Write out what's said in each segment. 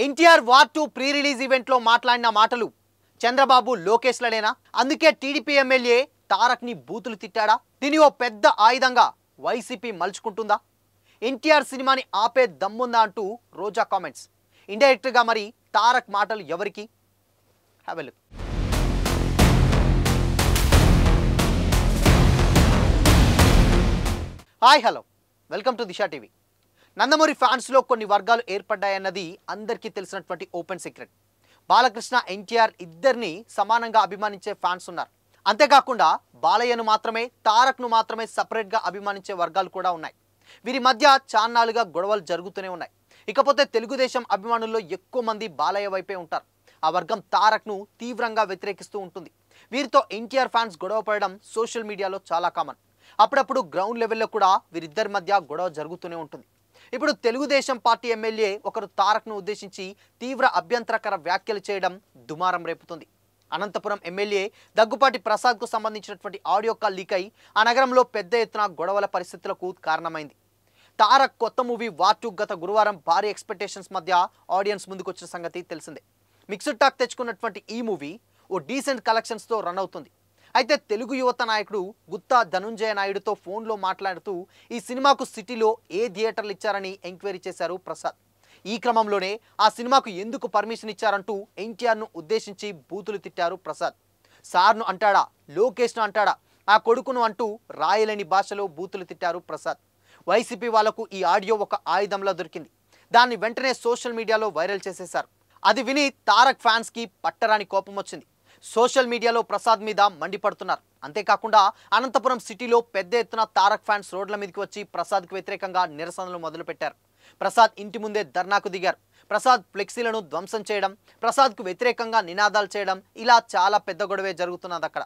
NTR war 2 pre release event లో మాట్లాడిన మాటలు చంద్రబాబు లోకేష్ లడేనా? అందుకే టీడీపీ ఎమ్మెల్యే తారక్ ని బూతులు తిట్టాడా? దీని ఓ పెద్ద ఆయుధంగా వైసీపీ మలుచుకుంటుందా? ఎన్టీఆర్ సినిమాని ఆపే దమ్ముందా అంటూ రోజా కామెంట్స్. ఇండైరెక్ట్ గా మరి తారక్ మాటలు ఎవరికి? Have a look. Hi hello, welcome to Disha TV. Nandamuri ఫ్యాన్స్లో కొన్ని వర్గాలు ఏర్పడ్డాయన్నది అందరికీ తెలిసినటువంటి ఓపెన్ సీక్రెట్. బాలకృష్ణ, ఎన్టీఆర్ ఇద్దరిని సమానంగా అభిమానించే ఫ్యాన్స్ ఉన్నారు. అంతేకాకుండా బాలయ్యను మాత్రమే, తారక్ను మాత్రమే సపరేట్గా అభిమానించే వర్గాలు కూడా ఉన్నాయి. వీరి మధ్య చాన్నాళ్ళుగా గొడవలు జరుగుతూనే ఉన్నాయి. ఇకపోతే తెలుగుదేశం అభిమానుల్లో ఎక్కువ మంది బాలయ్య వైపే ఉంటారు. ఆ వర్గం తారక్ను తీవ్రంగా వ్యతిరేకిస్తూ ఉంటుంది. వీరితో ఎన్టీఆర్ ఫ్యాన్స్ గొడవ పడడం సోషల్ మీడియాలో చాలా కామన్. అప్పుడప్పుడు గ్రౌండ్ లెవెల్లో కూడా వీరిద్దరి మధ్య గొడవ జరుగుతూనే ఉంటుంది. ఇప్పుడు తెలుగుదేశం పార్టీ ఎమ్మెల్యే ఒకరు తారక్ను ఉద్దేశించి తీవ్ర అభ్యంతరకర వ్యాఖ్యలు చేయడం దుమారం రేపుతుంది. అనంతపురం ఎమ్మెల్యే దగ్గుపాటి ప్రసాద్కు సంబంధించినటువంటి ఆడియో కాల్ లీక్ అయి ఆ నగరంలో పెద్ద ఎత్తున గొడవల పరిస్థితులకు కారణమైంది. తారక్ కొత్త మూవీ వార్ 2 గత గురువారం భారీ ఎక్స్పెక్టేషన్స్ మధ్య ఆడియన్స్ ముందుకు వచ్చిన సంగతి తెలిసిందే. మిక్స్డ్ టాక్ తెచ్చుకున్నటువంటి ఈ మూవీ ఓ డీసెంట్ కలెక్షన్స్తో రన్ అవుతుంది. అయితే తెలుగు యువత నాయకుడు గుత్తా ధనుంజయ నాయుడుతో ఫోన్లో మాట్లాడుతూ ఈ సినిమాకు సిటీలో ఏ థియేటర్లు ఇచ్చారని ఎంక్వైరీ చేశారు ప్రసాద్. ఈ క్రమంలోనే ఆ సినిమాకు ఎందుకు పర్మిషన్ ఇచ్చారంటూ ఎన్టీఆర్ను ఉద్దేశించి బూతులు తిట్టారు ప్రసాద్. సార్ను అంటాడా, లోకేష్ను అంటాడా, ఆ కొడుకును అంటూ రాయలేని భాషలో బూతులు తిట్టారు ప్రసాద్. వైసీపీ వాళ్లకు ఈ ఆడియో ఒక ఆయుధంలా దొరికింది. దాన్ని వెంటనే సోషల్ మీడియాలో వైరల్ చేసేశారు. అది విని తారక్ ఫ్యాన్స్కి పట్టరాని కోపం వచ్చింది. సోషల్ మీడియాలో ప్రసాద్ మీద మండిపడుతున్నారు. అంతేకాకుండా అనంతపురం సిటీలో పెద్ద ఎత్తున తారక్ ఫ్యాన్స్ రోడ్ల మీదకి వచ్చి ప్రసాద్కు వ్యతిరేకంగా నిరసనలు మొదలుపెట్టారు. ప్రసాద్ ఇంటి ముందే ధర్నాకు దిగారు. ప్రసాద్ ఫ్లెక్సీలను ధ్వంసం చేయడం, ప్రసాద్కు వ్యతిరేకంగా నినాదాలు చేయడం, ఇలా చాలా పెద్ద గొడవే జరుగుతున్నది అక్కడ.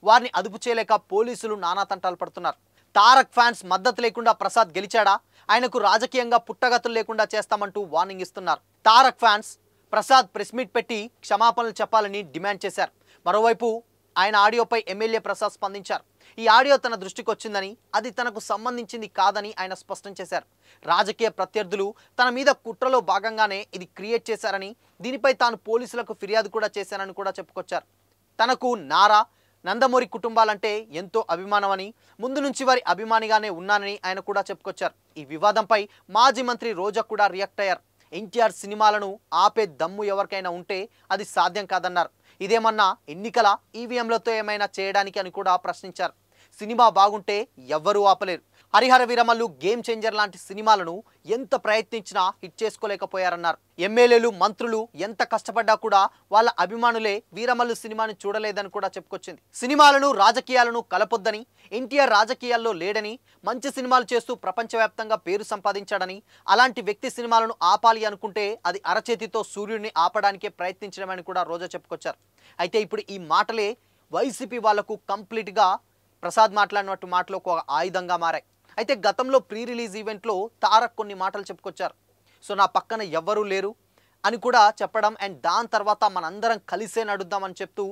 వారిని అదుపు చేయలేక పోలీసులు నానా తంటాలు పడుతున్నారు. తారక్ ఫ్యాన్స్ మద్దతు లేకుండా ప్రసాద్ గెలిచాడా, ఆయనకు రాజకీయంగా పుట్టగతులు లేకుండా చేస్తామంటూ వార్నింగ్ ఇస్తున్నారు. Tarak fans Prasad press meet పెట్టి క్షమాపణలు చెప్పాలని డిమాండ్ చేశారు. మరోవైపు ఆయన ఆడియోపై ఎమ్మెల్యే ప్రసాద్ స్పందించారు. ఈ ఆడియో తన దృష్టికి వచ్చిందని, అది తనకు సంబంధించింది కాదని ఆయన స్పష్టం చేశారు. రాజకీయ ప్రత్యర్థులు తన మీద కుట్రలో భాగంగానే ఇది క్రియేట్ చేశారని, దీనిపై తాను పోలీసులకు ఫిర్యాదు కూడా చేశానని కూడా చెప్పుకొచ్చారు. తనకు నారా, నందమూరి కుటుంబాలంటే ఎంతో అభిమానమని, ముందు నుంచి వారి అభిమానిగానే ఉన్నానని ఆయన కూడా చెప్పుకొచ్చారు. ఈ వివాదంపై మాజీ మంత్రి రోజా కూడా రియాక్ట్ అయ్యారు. ఎన్టీఆర్ సినిమాలను ఆపే దమ్ము ఎవరికైనా ఉంటే అది సాధ్యం కాదన్నారు. ఇదేమన్నా ఎన్నికల ఈవీఎంలతో ఏమైనా చేయడానికి అని కూడా ప్రశ్నించారు. సినిమా బాగుంటే ఎవ్వరూ ఆపలేరు. హరిహర వీరమల్లు, గేమ్ చేంజర్ లాంటి సినిమాలను ఎంత ప్రయత్నించినా హిట్ చేసుకోలేకపోయారన్నారు. ఎమ్మెల్యేలు, మంత్రులు ఎంత కష్టపడ్డా కూడా వాళ్ళ అభిమానులే వీరమల్లు సినిమాని చూడలేదని కూడా చెప్పుకొచ్చింది. సినిమాలను, రాజకీయాలను కలపొద్దని, ఎన్టీఆర్ రాజకీయాల్లో లేడని, మంచి సినిమాలు చేస్తూ ప్రపంచవ్యాప్తంగా పేరు సంపాదించాడని, అలాంటి వ్యక్తి సినిమాలను ఆపాలి అనుకుంటే అది అరచేతితో సూర్యుడిని ఆపడానికే ప్రయత్నించడమని కూడా రోజా చెప్పుకొచ్చారు. అయితే ఇప్పుడు ఈ మాటలే వైసీపీ వాళ్లకు కంప్లీట్గా ప్రసాద్ మాట్లాడినట్టు మాటలు ఒక ఆయుధంగా మారాయి. అయితే గతంలో ప్రీ రిలీజ్ ఈవెంట్లో తారక్ కొన్ని మాటలు చెప్పుకొచ్చారు. సో నా పక్కన ఎవ్వరూ లేరు అని కూడా చెప్పడం, అండ్ దాని తర్వాత మనందరం కలిసే నడుద్దామని చెప్తూ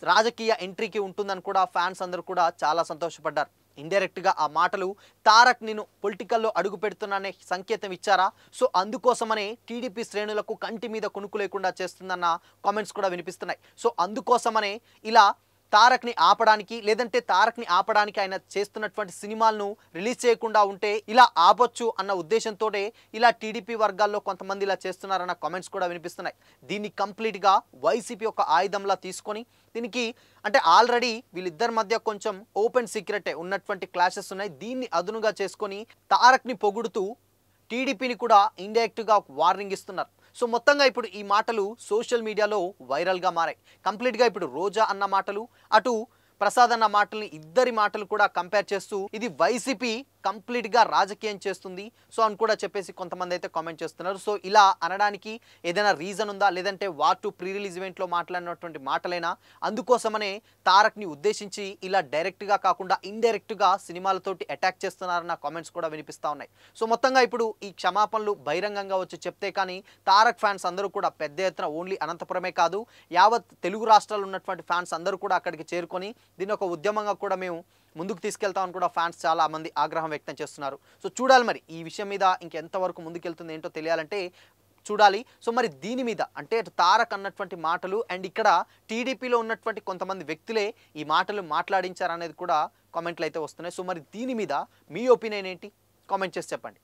రాజకీయ ఎంట్రీకి ఉంటుందని కూడా ఫ్యాన్స్ అందరూ కూడా చాలా సంతోషపడ్డారు. ఇండైరెక్ట్గా ఆ మాటలు తారక్ నేను పొలిటికల్లో అడుగు పెడుతున్నానే సంకేతం ఇచ్చారా, సో అందుకోసమనే టీడీపీ శ్రేణులకు కంటి మీద కొనుక్కు లేకుండా చేస్తుందన్న కామెంట్స్ కూడా వినిపిస్తున్నాయి. సో అందుకోసమనే ఇలా తారక్ని ఆపడానికి, లేదంటే తారక్ని ఆపడానికి ఆయన చేస్తున్నటువంటి సినిమాలను రిలీజ్ చేయకుండా ఉంటే ఇలా ఆపొచ్చు అన్న ఉద్దేశంతోనే ఇలా టీడీపీ వర్గాల్లో కొంతమంది ఇలా చేస్తున్నారన్న కామెంట్స్ కూడా వినిపిస్తున్నాయి. దీన్ని కంప్లీట్గా వైసీపీ ఒక ఆయుధంలా తీసుకొని, దీనికి అంటే ఆల్రెడీ వీళ్ళిద్దరి మధ్య కొంచెం ఓపెన్ సీక్రెటే ఉన్నటువంటి క్లాషెస్ ఉన్నాయి. దీన్ని అదునుగా చేసుకొని తారక్ని పొగుడుతూ టీడీపీని కూడా ఇండైరెక్ట్గా వార్నింగ్ ఇస్తున్నారు. సో మొత్తంగా ఇప్పుడు ఈ మాటలు సోషల్ మీడియాలో వైరల్గా మారాయి. కంప్లీట్గా ఇప్పుడు రోజా అన్న మాటలు, అటు ప్రసాద్ అన్న మాటల్ని, ఇద్దరి మాటలు కూడా కంపేర్ చేస్తూ ఇది వైసీపీ కంప్లీట్గా రాజకీయం చేస్తుంది సో అని కూడా చెప్పేసి కొంతమంది అయితే కామెంట్ చేస్తున్నారు. సో ఇలా అనడానికి ఏదైనా రీజన్ ఉందా, లేదంటే వార్ 2 ప్రీ రిలీజ్ ఈవెంట్లో మాట్లాడినటువంటి మాటలైనా, అందుకోసమనే తారక్ని ఉద్దేశించి ఇలా డైరెక్ట్గా కాకుండా ఇండైరెక్ట్గా సినిమాలతోటి అటాక్ చేస్తున్నారన్న కామెంట్స్ కూడా వినిపిస్తూ ఉన్నాయి. సో మొత్తంగా ఇప్పుడు ఈ క్షమాపణలు బహిరంగంగా వచ్చి చెప్తే కానీ తారక్ ఫ్యాన్స్ అందరూ కూడా పెద్ద ఎత్తున, ఓన్లీ అనంతపురమే కాదు యావత్ తెలుగు రాష్ట్రాల్లో ఉన్నటువంటి ఫ్యాన్స్ అందరూ కూడా అక్కడికి చేరుకొని దీన్ని ఒక ఉద్యమంగా కూడా మేము ముందుకు తీసుకెళ్తామని కూడా ఫ్యాన్స్ చాలా మంది ఆగ్రహం వ్యక్తం చేస్తున్నారు. సో చూడాలి మరి ఈ విషయం మీద ఇంకెంతవరకు ముందుకెళ్తుంది ఏంటో తెలియాలంటే చూడాలి. సో మరి దీని మీద అంటే తారక్ అన్నటువంటి మాటలు అండ్ ఇక్కడ టీడీపీలో ఉన్నటువంటి కొంతమంది వ్యక్తులే ఈ మాటలు మాట్లాడించారనేది కూడా కామెంట్లు అయితే వస్తున్నాయి. సో మరి దీని మీద మీ ఒపీనియన్ ఏంటి? కామెంట్ చేసి చెప్పండి.